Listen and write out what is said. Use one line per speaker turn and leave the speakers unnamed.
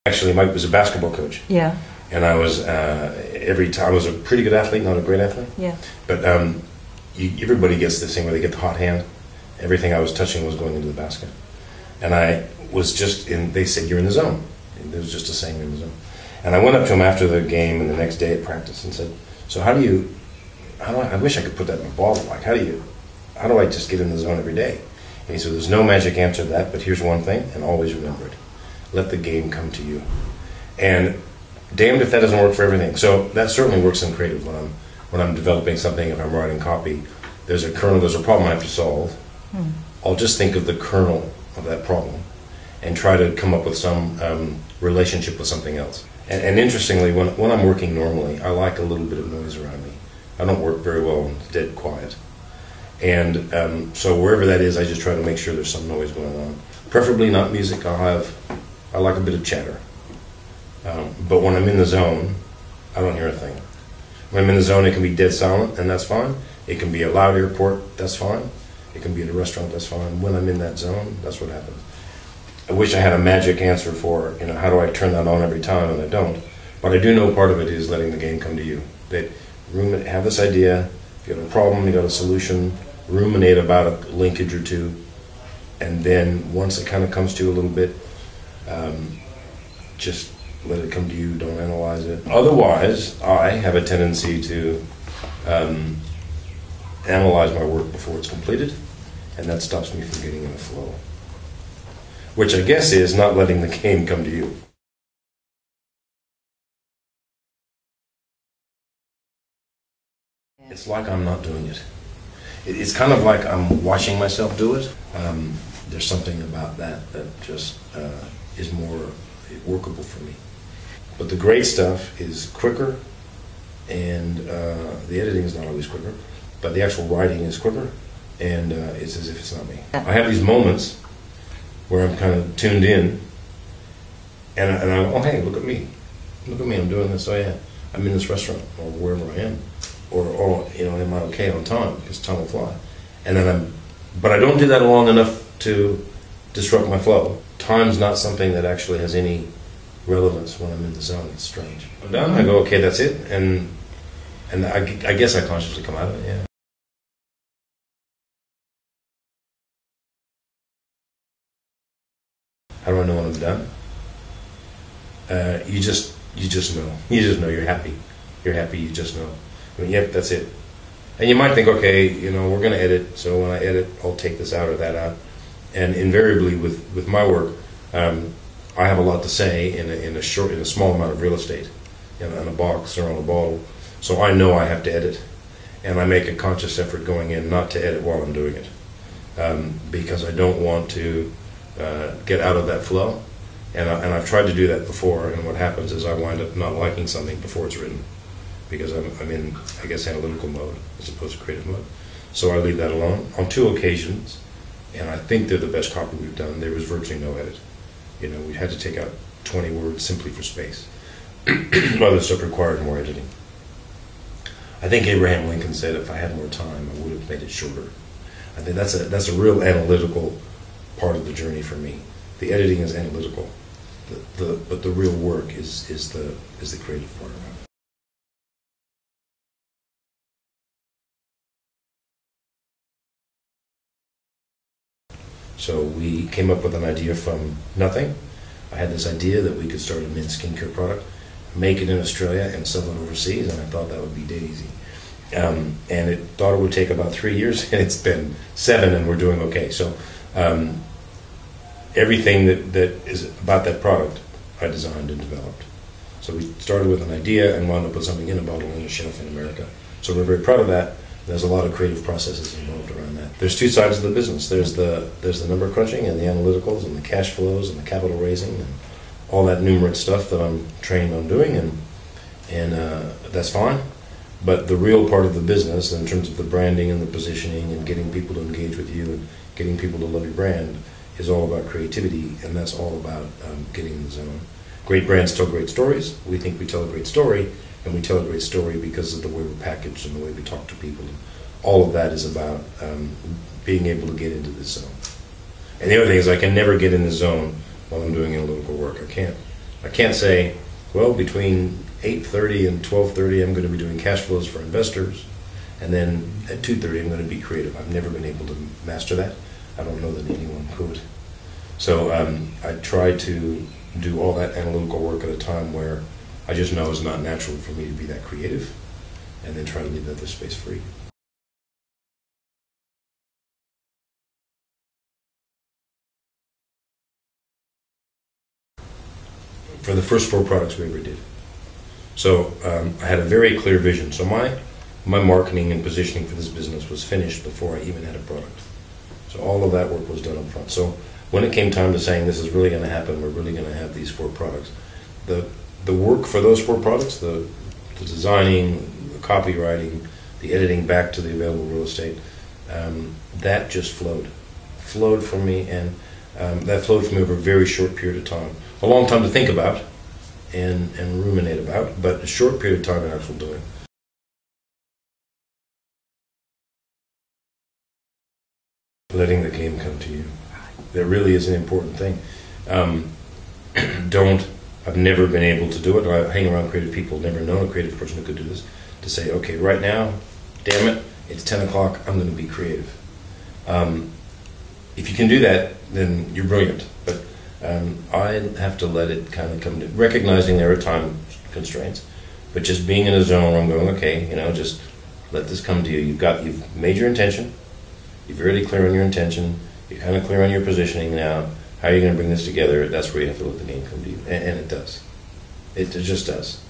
Actually, Mike was a basketball coach.
Yeah.
And I was, every time, I was a pretty good athlete, not a great athlete.
Yeah.
But everybody gets this thing where they get the hot hand. Everything I was touching was going into the basket. And I was just they said, you're in the zone. And there was just a saying, you're in the zone. And I went up to him after the game and the next day at practice and said, so how do I wish I could put that in a bottle. Like, how do I just get in the zone every day? And he said, there's no magic answer to that, but here's one thing, and always remember it. Let the game come to you. And damned if that doesn't work for everything. So that certainly works in creative when I'm developing something, if I'm writing copy, there's a problem I have to solve. I'll just think of the kernel of that problem and try to come up with some relationship with something else. And interestingly, when I'm working normally, I like a little bit of noise around me. I don't work very well when it's dead quiet. And so wherever that is, I just try to make sure there's some noise going on. Preferably not music. I like a bit of chatter. But when I'm in the zone, I don't hear a thing. When I'm in the zone, it can be dead silent, and that's fine. It can be a loud airport, that's fine. It can be at a restaurant, that's fine. When I'm in that zone, that's what happens. I wish I had a magic answer for, how do I turn that on every time, and I don't. But I do know part of it is letting the game come to you. That have this idea, if you have a problem, you got a solution, ruminate about a linkage or two, and then once it kind of comes to you a little bit, just let it come to you, don't analyze it. Otherwise, I have a tendency to analyze my work before it's completed, and that stops me from getting in a flow. Which I guess is not letting the game come to you. It's like I'm not doing it. It's kind of like I'm watching myself do it. There's something about that just is more workable for me. But the great stuff is quicker, and the editing is not always quicker, but the actual writing is quicker, and it's as if it's not me. I have these moments where I'm kind of tuned in, and I oh, hey, look at me, I'm doing this. Oh yeah, I'm in this restaurant or wherever I am, or am I okay on time, because time will fly. And then but I don't do that long enough to disrupt my flow. Time's not something that actually has any relevance when I'm in the zone. It's strange. I'm done. I go, okay, that's it, and I guess I consciously come out of it. Yeah. How do I know when I'm done? You just know. You just know you're happy. You're happy. You just know. I mean, yep, that's it. And you might think, okay, we're going to edit. So when I edit, I'll take this out or that out. And invariably, with my work, I have a lot to say in a small amount of real estate, in a box or on a bottle. So I know I have to edit, and I make a conscious effort going in not to edit while I'm doing it, because I don't want to get out of that flow. And I've tried to do that before, and what happens is I wind up not liking something before it's written, because I'm in, I guess, analytical mode as opposed to creative mode. So I leave that alone. On 2 occasions, and I think they're the best copy we've done, there was virtually no edit. We had to take out 20 words simply for space. Other stuff required more editing. I think Abraham Lincoln said, if I had more time, I would have made it shorter. I think that's a real analytical part of the journey for me. The editing is analytical, but the real work is the creative part of it. So we came up with an idea from nothing. I had this idea that we could start a men's skincare product, make it in Australia, and sell it overseas, and I thought that would be dead easy. And it thought it would take about 3 years, and it's been 7, and we're doing okay. So everything that is about that product, I designed and developed. So we started with an idea and wound up with something in a bottle on a shelf in America. So we're very proud of that. There's a lot of creative processes involved around that. There's 2 sides of the business. There's the number crunching and the analyticals and the cash flows and the capital raising and all that numerate stuff that I'm trained on doing, and that's fine. But the real part of the business, in terms of the branding and the positioning and getting people to engage with you and getting people to love your brand, is all about creativity, and that's all about getting in the zone. Great brands tell great stories. We think we tell a great story, and we tell a great story because of the way we're packaged and the way we talk to people. All of that is about being able to get into the zone. And the other thing is, I can never get in the zone while I'm doing analytical work. I can't say, well, between 8:30 and 12:30, I'm going to be doing cash flows for investors, and then at 2:30, I'm going to be creative. I've never been able to master that. I don't know that anyone could. So I try to do all that analytical work at a time where I just know it's not natural for me to be that creative, and then try to leave that space free. For the first 4 products we ever did. So I had a very clear vision. So my marketing and positioning for this business was finished before I even had a product. So all of that work was done up front. So when it came time to saying this is really going to happen, we're really going to have these 4 products, the work for those 4 products, the designing, the copywriting, the editing back to the available real estate, that just flowed for me, and that flowed for me over a very short period of time. A long time to think about and ruminate about, but a short period of time in actual doing. Letting the game come to you. That really is an important thing. I've never been able to do it. I hang around creative people, never known a creative person who could do this, to say, okay, right now, damn it, it's 10 o'clock, I'm going to be creative. If you can do that, then you're brilliant. But I have to let it kind of come to, recognizing there are time constraints, but just being in a zone where I'm going, okay, just let this come to you. You've made your intention. You're really clear on your intention. You're kind of clear on your positioning now. How are you going to bring this together? That's where you have to let the game come to you. And it does. It just does.